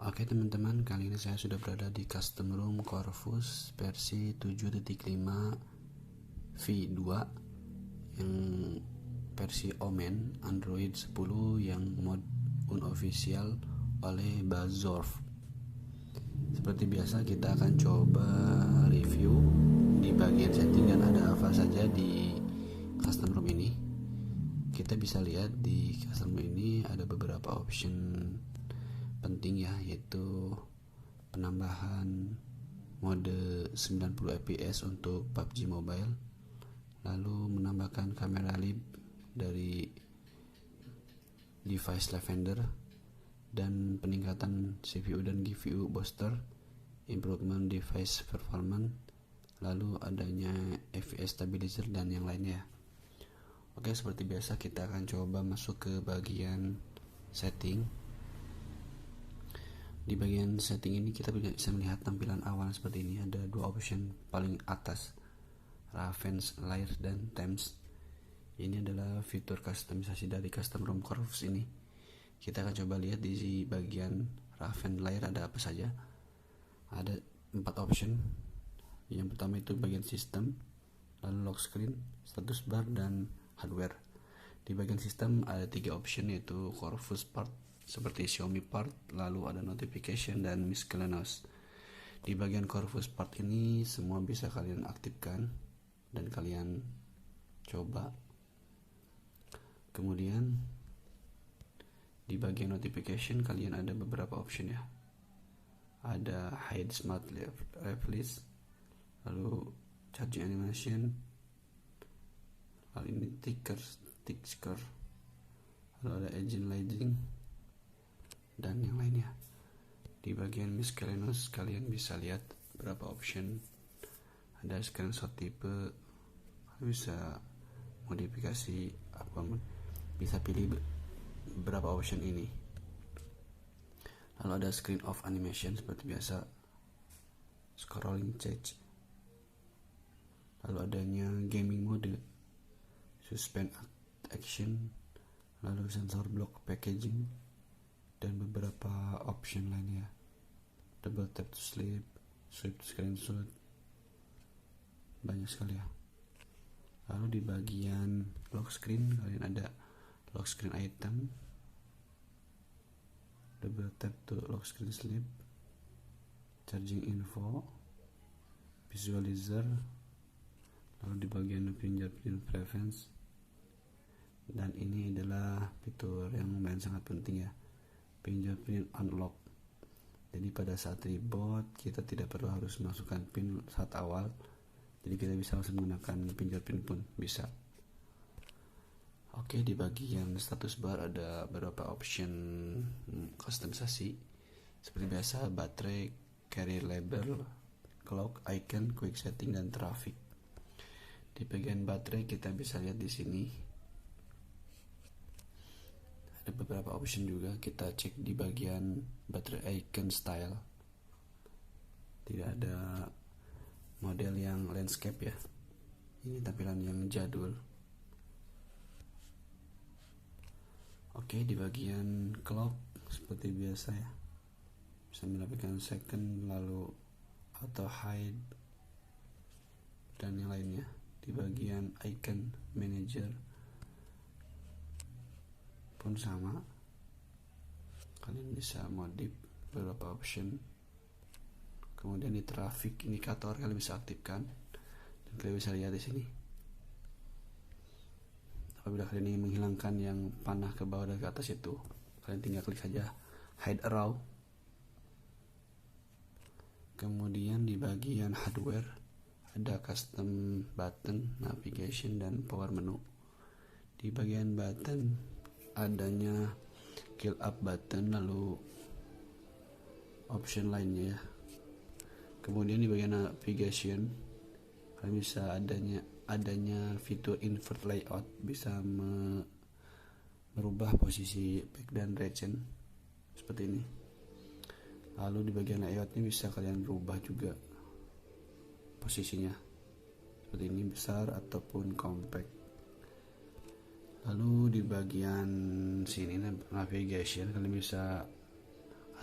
Oke teman-teman, kali ini saya sudah berada di custom room Corvus versi 7.5 V2 yang versi Omen Android 10 yang mod unofficial oleh Bazorf. Seperti biasa kita akan coba review di bagian setting dan ada apa saja di custom room ini. Kita bisa lihat di custom room ini ada beberapa option penting ya, yaitu penambahan mode 90 fps untuk PUBG Mobile, lalu menambahkan kamera lip dari device Lavender, dan peningkatan CPU dan GPU booster, improvement device performance, lalu adanya FPS stabilizer dan yang lainnya. Oke, seperti biasa kita akan coba masuk ke bagian setting. Di bagian setting ini kita bisa melihat tampilan awal seperti ini. Ada dua option paling atas, Raven's Lair dan Thames. Ini adalah fitur kustomisasi dari custom room Corvus ini. Kita akan coba lihat di bagian Raven's Lair ada apa saja. Ada 4 option. Yang pertama itu bagian sistem, lalu lock screen, status bar, dan hardware. Di bagian sistem ada 3 option, yaitu Corvus part seperti Xiaomi part, lalu ada notification dan miscellaneous. Di bagian Corvus part ini semua bisa kalian aktifkan dan kalian coba. Kemudian di bagian notification kalian ada beberapa option ya. Ada hide smart refresh, lalu charging animation, lalu ini ticker, lalu ada engine lighting dan yang lainnya. Di bagian miscellaneous kalian bisa lihat beberapa option. Ada screenshot tipe, bisa modifikasi apa, bisa pilih beberapa option ini. Lalu ada screen off animation seperti biasa, scrolling change, lalu adanya gaming mode, suspend action, lalu sensor block packaging, dan beberapa option lainnya. Double tap to sleep, swipe to screenshot, banyak sekali ya. Lalu di bagian lock screen kalian ada lock screen item, double tap to lock screen sleep, charging info, visualizer, lalu di bagian fingerprint preference, dan ini adalah fitur yang lumayan sangat penting ya, fingerprint unlock. Jadi pada saat reboot kita tidak perlu harus masukkan pin saat awal, jadi kita bisa langsung menggunakan fingerprint pun bisa. Oke, di bagian status bar ada beberapa option kustomisasi seperti biasa, baterai, carrier label, clock, icon, quick setting, dan traffic. Di bagian baterai kita bisa lihat di sini ada beberapa option juga. Kita cek di bagian baterai icon style, tidak ada model yang landscape ya, ini tampilan yang jadul. Oke, di bagian clock seperti biasa ya, bisa mendapatkan second, lalu auto hide, dan yang lainnya. Di bagian icon manager pun sama, kalian bisa modif beberapa option. Kemudian di traffic indikator kalian bisa aktifkan dan kalian bisa lihat di sini. Apabila kalian ingin menghilangkan yang panah ke bawah dan ke atas itu, kalian tinggal klik saja hide around. Kemudian di bagian hardware ada custom button, navigation, dan power menu. Di bagian button adanya kill up button, lalu option lainnya ya. Kemudian di bagian navigation kalian bisa adanya fitur invert layout, bisa merubah posisi back dan region seperti ini. Lalu di bagian layoutnya bisa kalian rubah juga posisinya seperti ini, besar ataupun compact. Lalu di bagian sini navigation kalian bisa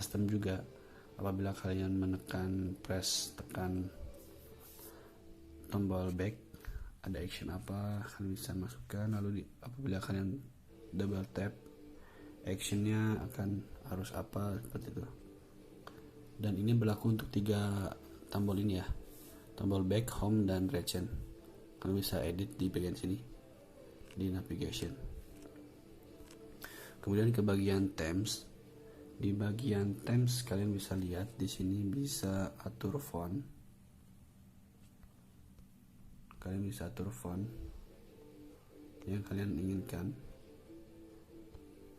custom juga. Apabila kalian tekan tombol back, ada action apa kalian bisa masukkan. Lalu apabila kalian double tap, actionnya harus apa, seperti itu. Dan ini berlaku untuk 3 tombol ini ya, tombol back, home, dan region. Kalian bisa edit di bagian sini di navigation. Kemudian ke bagian themes. Di bagian themes kalian bisa lihat di sini bisa atur font. Kalian bisa atur font yang kalian inginkan.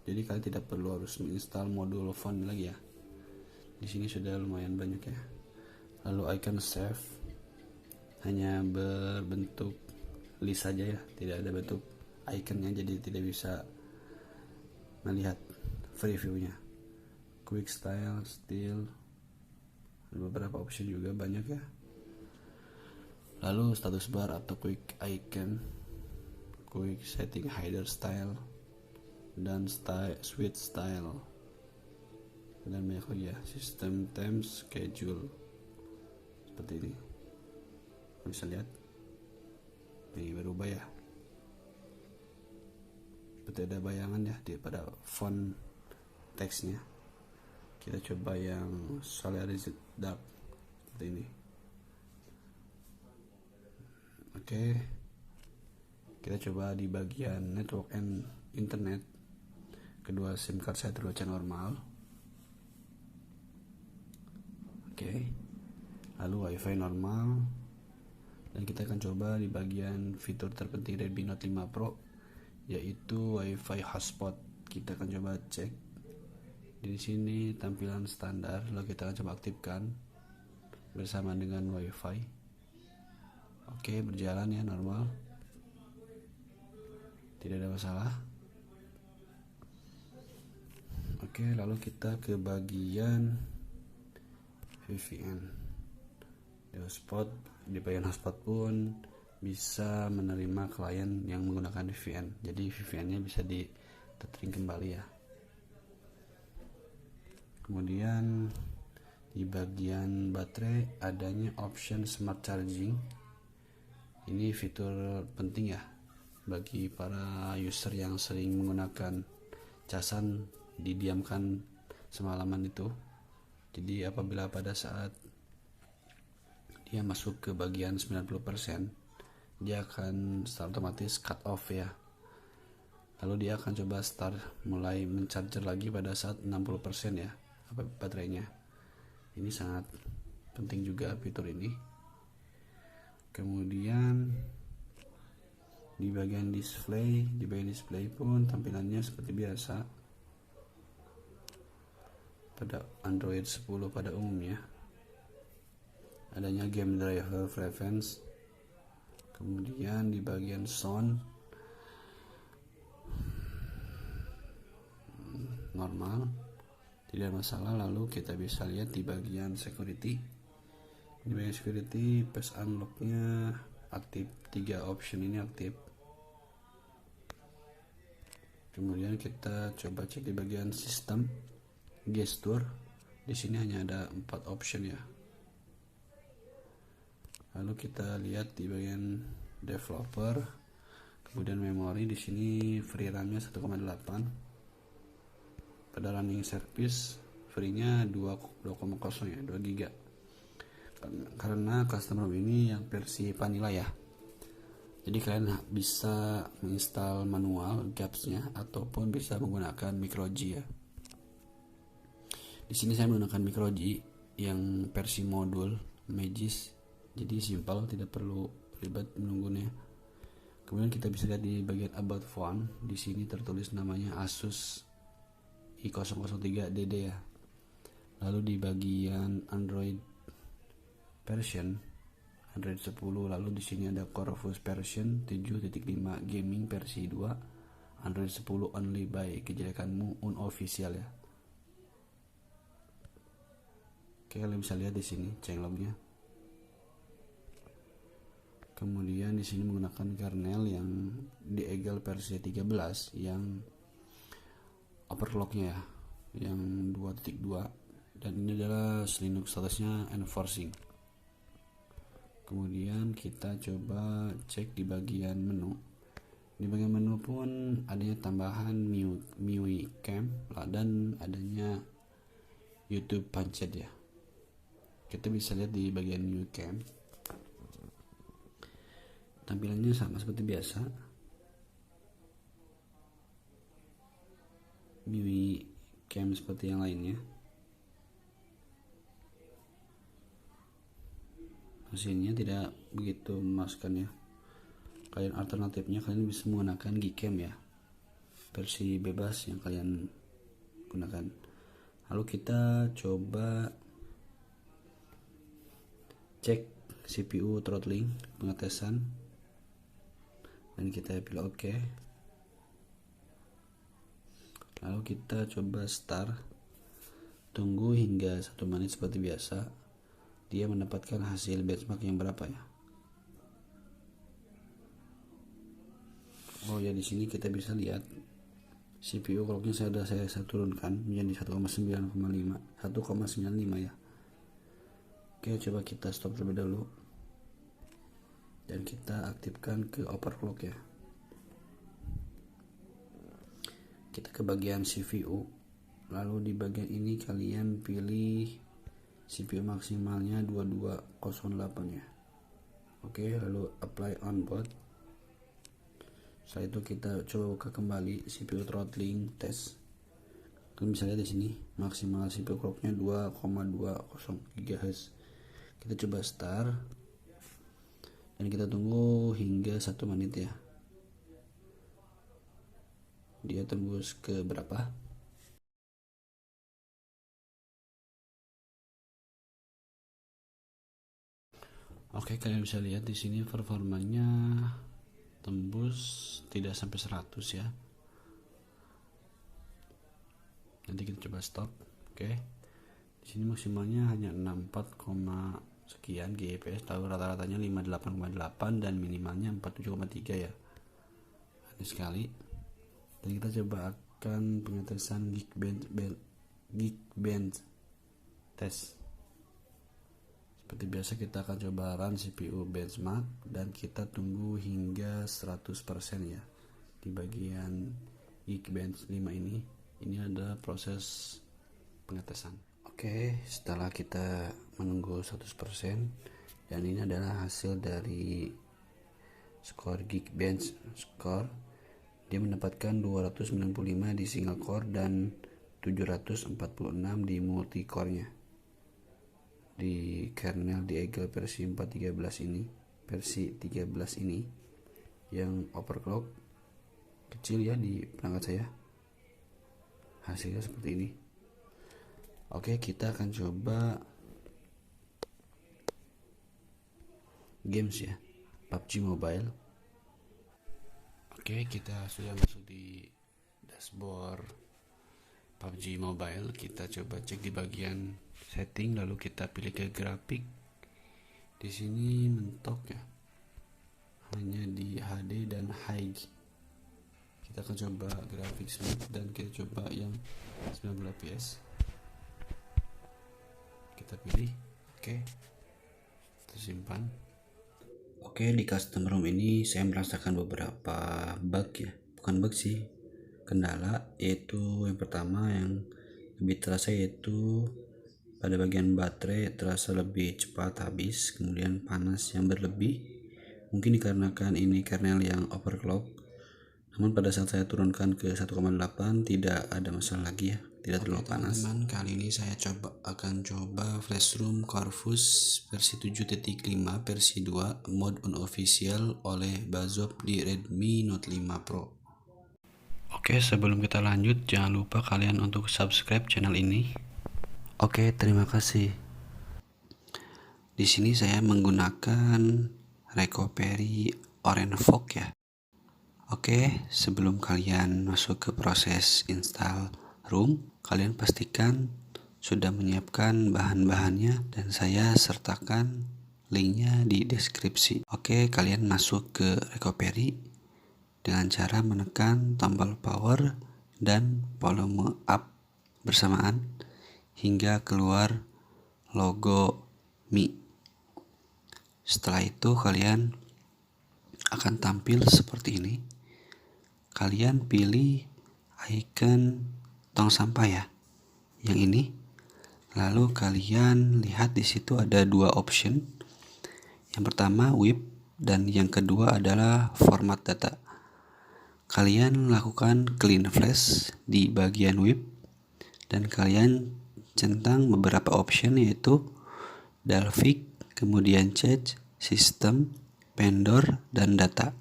Jadi kalian tidak perlu harus menginstal modul font lagi ya. Di sini sudah lumayan banyak ya. Lalu icon save hanya berbentuk list saja ya, tidak ada bentuk iconnya, jadi tidak bisa melihat previewnya. Quick style, still, ada beberapa option juga banyak ya. Lalu status bar atau quick icon, quick setting header style, dan switch style, dan banyak lagi ya. System themes, schedule, seperti ini. Bisa lihat ini berubah ya, seperti ada bayangan ya pada font teksnya. Kita coba yang Solaris Dark seperti ini. Oke, kita coba di bagian network and internet. Kedua SIM card saya terbaca normal. Oke, lalu wifi normal. Dan kita akan coba di bagian fitur terpenting Redmi Note 5 Pro, yaitu wifi hotspot. Kita akan coba cek di sini tampilan standar, lalu kita akan coba aktifkan bersama dengan wifi. Oke, berjalan ya, normal, tidak ada masalah. Oke, lalu kita ke bagian VPN. Di bagian hotspot pun bisa menerima klien yang menggunakan VPN, jadi VPN-nya bisa ditethering kembali ya. Kemudian di bagian baterai adanya option smart charging. Ini fitur penting ya bagi para user yang sering menggunakan casan didiamkan semalaman itu. Jadi apabila pada saat dia masuk ke bagian 90%, dia akan otomatis cut off ya. Lalu dia akan coba mulai mencharger lagi pada saat 60% ya baterainya. Ini sangat penting juga fitur ini. Kemudian di bagian display pun tampilannya seperti biasa pada Android 10 pada umumnya. Adanya game driver preference. Kemudian di bagian sound normal, tidak masalah. Lalu kita bisa lihat di bagian security. Di bagian security, face unlock-nya aktif, 3 option ini aktif. Kemudian kita coba cek di bagian sistem gesture. Di sini hanya ada 4 option ya. Lalu kita lihat di bagian developer, kemudian memori. Di sini free RAM-nya 1,8. Pada running service free-nya 2,0 ya, 2 GB. Karena custom ROM ini yang versi vanilla ya. Jadi kalian bisa menginstal manual GApps-nya ataupun bisa menggunakan microG ya. Di sini saya menggunakan microG yang versi modul Magis. Jadi simpel, tidak perlu ribet menunggunya. Kemudian kita bisa lihat di bagian about phone. Di sini tertulis namanya Asus i003DD ya. Lalu di bagian Android version Android 10, lalu di sini ada Corvus version 7.5 gaming versi 2, Android 10 only by kejelekanmu unofficial ya. Oke, kalian bisa lihat di sini changelognya. Kemudian di sini menggunakan kernel yang di Eagle versi 13 yang overclocknya ya, yang 2.2 dan ini adalah Linux statusnya enforcing. Kemudian kita coba cek di bagian menu. Di bagian menu pun adanya tambahan MIUI Cam dan adanya YouTube Pancet ya. Kita bisa lihat di bagian MIUI Cam. Tampilannya sama seperti biasa. MIUI Cam seperti yang lainnya. Hasilnya tidak begitu memuaskan ya. Kalian alternatifnya kalian bisa menggunakan Gcam ya, versi bebas yang kalian gunakan. Lalu kita coba cek CPU throttling pengetesan dan kita pilih OK. Lalu kita coba start, tunggu hingga 1 menit seperti biasa. Dia mendapatkan hasil benchmark yang berapa ya? Oh ya, di sini kita bisa lihat CPU clocknya saya turunkan menjadi 1,95 ya. Oke, coba kita stop terlebih dahulu dan kita aktifkan ke overclock ya. Kita ke bagian CPU, lalu di bagian ini kalian pilih CPU maksimalnya 2208 ya. Oke, lalu apply on board. Setelah itu kita coba buka kembali CPU throttling test. Kalian bisa lihat di sini maksimal CPU clocknya 2,20 GHz. Kita coba start dan kita tunggu hingga 1 menit ya. Dia tembus ke berapa? Oke, kalian bisa lihat di sini performanya tembus tidak sampai 100 ya. Nanti kita coba stop. Oke. Di sini maksimalnya hanya 64, sekian GPS, tahu rata-ratanya 58,8 dan minimalnya 47,3 ya. Aneh sekali. Dan kita coba akan pengetesan Geekbench test. Seperti biasa kita akan coba run CPU benchmark dan kita tunggu hingga 100% ya. Di bagian Geekbench 5 ini adalah proses pengetesan. Oke, setelah kita menunggu 100% dan ini adalah hasil dari skor Geekbench score. Dia mendapatkan 295 di single core dan 746 di multi core-nya. Di kernel di Eagle versi 13 ini yang overclock kecil ya di perangkat saya. Hasilnya seperti ini. Oke, kita akan coba games ya, PUBG Mobile. Oke, kita sudah masuk di dashboard PUBG Mobile. Kita coba cek di bagian setting, lalu kita pilih ke grafik. Di sini mentok ya, hanya di HD dan high. Kita akan coba grafik smooth dan kita coba yang 90 fps. Kita pilih oke, tersimpan. Oke, di custom ROM ini saya merasakan beberapa bug ya, bukan bug sih, kendala, yaitu yang pertama yang lebih terasa yaitu pada bagian baterai terasa lebih cepat habis, kemudian panas yang berlebih, mungkin dikarenakan ini kernel yang overclock. Namun pada saat saya turunkan ke 1,8 tidak ada masalah lagi ya, tidak terlalu panas. Teman-teman, kali ini saya akan coba Flashroom Corvus versi 7.5 versi 2 mode unofficial oleh Bazov di Redmi Note 5 Pro. Oke, sebelum kita lanjut jangan lupa kalian untuk subscribe channel ini. Oke, terima kasih. Di sini saya menggunakan recovery Orange Fog ya. Oke, sebelum kalian masuk ke proses install ROM, kalian pastikan sudah menyiapkan bahan-bahannya dan saya sertakan linknya di deskripsi. Oke, kalian masuk ke recovery dengan cara menekan tombol power dan volume up bersamaan hingga keluar logo Mi. Setelah itu kalian akan tampil seperti ini. Kalian pilih icon tong sampah ya, yang ini. Lalu kalian lihat di situ ada dua option. Yang pertama WIP dan yang kedua adalah format data. Kalian lakukan clean flash di bagian WIP dan kalian centang beberapa option yaitu Dalvik, kemudian Change, System, Vendor, dan Data.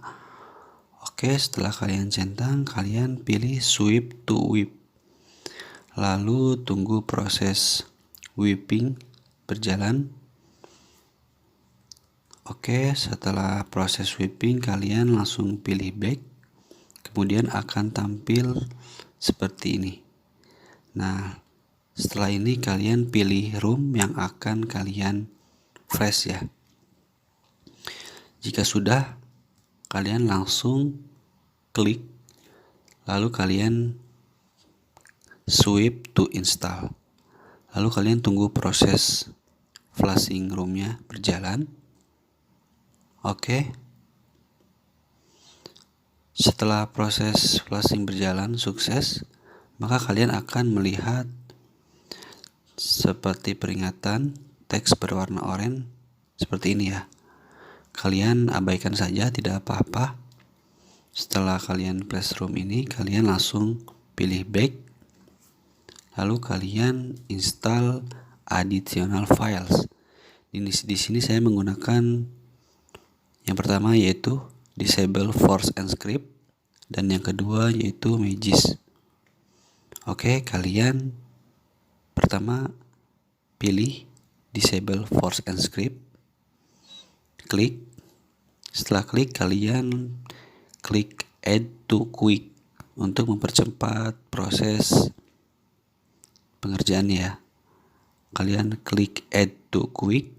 Oke, setelah kalian centang, kalian pilih Swipe to WIP. Lalu tunggu proses whipping berjalan. Oke, setelah proses whipping kalian langsung pilih back. Kemudian akan tampil seperti ini. Nah, setelah ini kalian pilih room yang akan kalian flash ya. Jika sudah, kalian langsung klik, lalu kalian swipe to install. Lalu kalian tunggu proses flashing roomnya berjalan. Oke. Setelah proses flashing berjalan sukses, maka kalian akan melihat seperti peringatan teks berwarna oranye seperti ini ya. Kalian abaikan saja, tidak apa-apa. Setelah kalian flash room ini, kalian langsung pilih back. Lalu kalian install additional files. Di sini saya menggunakan yang pertama yaitu disable force and script dan yang kedua yaitu Magis. Oke, kalian pertama pilih disable force and script, klik. Setelah klik, kalian klik add to quick untuk mempercepat proses pengerjaan ya. Kalian klik add to quick,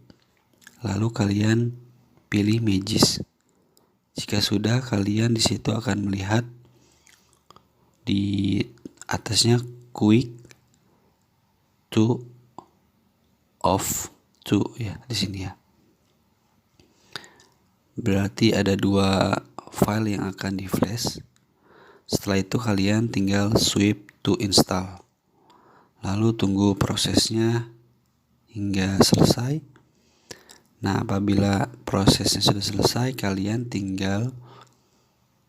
lalu kalian pilih Magis. Jika sudah, kalian di situ akan melihat di atasnya quick to off to ya, di sini ya. Berarti ada dua file yang akan di flash. Setelah itu kalian tinggal swipe to install. Lalu tunggu prosesnya hingga selesai. Nah, apabila prosesnya sudah selesai, kalian tinggal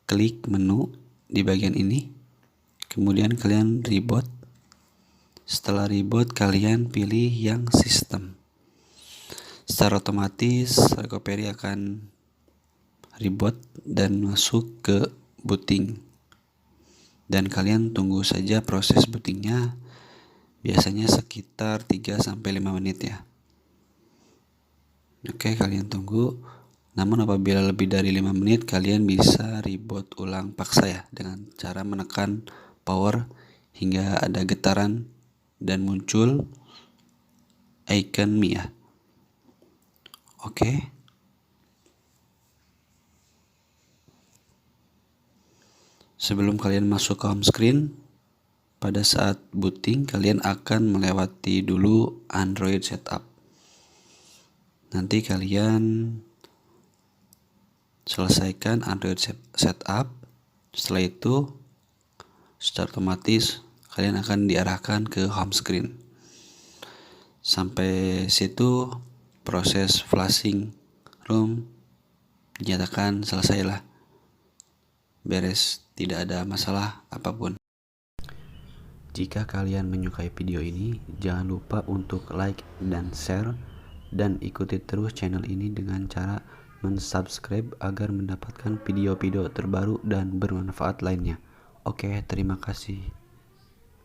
klik menu di bagian ini. Kemudian kalian reboot. Setelah reboot, kalian pilih yang sistem. Secara otomatis recovery akan reboot dan masuk ke booting. Dan kalian tunggu saja proses bootingnya. Biasanya sekitar 3-5 menit ya. Oke, kalian tunggu. Namun apabila lebih dari 5 menit, kalian bisa reboot ulang paksa ya, dengan cara menekan power hingga ada getaran dan muncul icon Mi ya. Oke. Sebelum kalian masuk ke home screen, pada saat booting kalian akan melewati dulu Android setup. Nanti kalian selesaikan Android setup. Setelah itu secara otomatis kalian akan diarahkan ke home screen. Sampai situ proses flashing room dinyatakan selesai lah. Beres, tidak ada masalah apapun. Jika kalian menyukai video ini, jangan lupa untuk like dan share. Dan ikuti terus channel ini dengan cara mensubscribe agar mendapatkan video-video terbaru dan bermanfaat lainnya. Oke, terima kasih.